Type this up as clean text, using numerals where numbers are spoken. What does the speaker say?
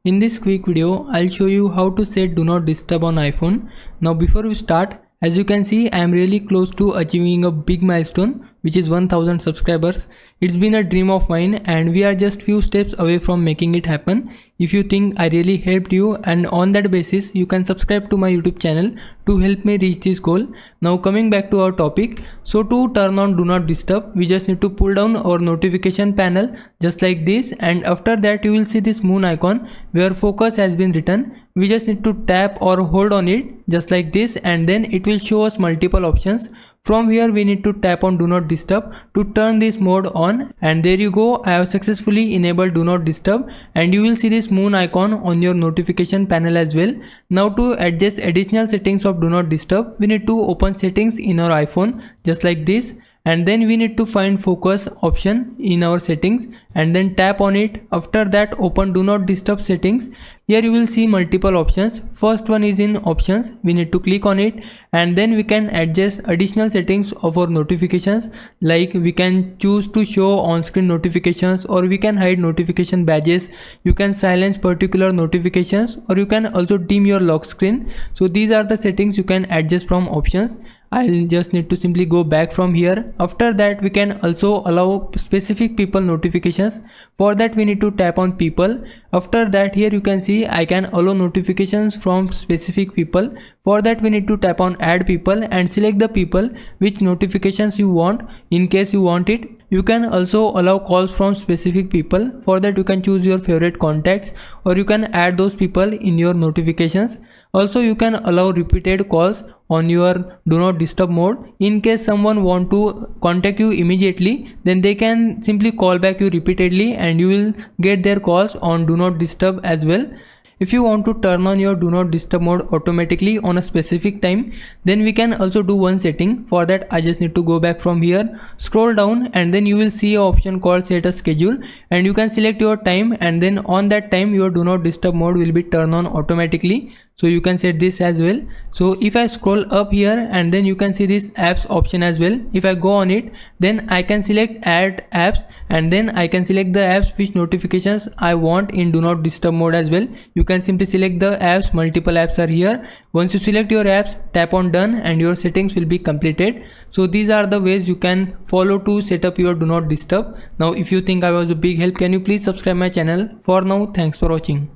In this quick video, I'll show you how to set Do Not Disturb on iPhone. Now before we start, as you can see, I am really close to achieving a big milestone, which is 1000 subscribers. It's been a dream of mine and we are just few steps away from making it happen. If you think I really helped you, and on that basis you can subscribe to my YouTube channel to help me reach this goal. Now coming back to our topic, so to turn on Do Not Disturb, we just need to pull down our notification panel just like this, and after that you will see this moon icon where focus has been written. We just need to tap or hold on it just like this, and then it will show us multiple options. From here we need to tap on Do Not Disturb to turn this mode on, and there you go, I have successfully enabled Do Not Disturb, and you will see this moon icon on your notification panel as well. Now to adjust additional settings of Do Not Disturb, we need to open settings in our iPhone just like this, and then we need to find focus option in our settings and then tap on it. After that open Do Not Disturb settings. Here you will see multiple options. First one is in options, we need to click on it, and then we can adjust additional settings of our notifications, like we can choose to show on-screen notifications, or we can hide notification badges, you can silence particular notifications, or you can also dim your lock screen. So these are the settings you can adjust from options. I'll just need to simply go back from here. After that we can also allow specific people notifications. For that we need to tap on people. After that here you can see I can allow notifications from specific people. For that we need to tap on add people and select the people which notifications you want in case you want it. You can also allow calls from specific people. For that you can choose your favorite contacts, or you can add those people in your notifications. Also you can allow repeated calls on your Do Not Disturb mode. In case someone want to contact you immediately, then they can simply call back you repeatedly and you will get their calls on Do Not Disturb as well. If you want to turn on your Do Not Disturb mode automatically on a specific time, then we can also do one setting. For that I just need to go back from here, scroll down, and then you will see an option called set a schedule, and you can select your time, and then on that time your Do Not Disturb mode will be turned on automatically. So you can set this as well. So if I scroll up here, and then you can see this apps option as well. If I go on it, then I can select add apps, and then I can select the apps which notifications I want in Do Not Disturb mode as well. You can simply select the apps, multiple apps are here. Once you select your apps, tap on done and your settings will be completed. So these are the ways you can follow to set up your Do Not Disturb. Now if you think I was a big help, can you please subscribe my channel. For now, thanks for watching.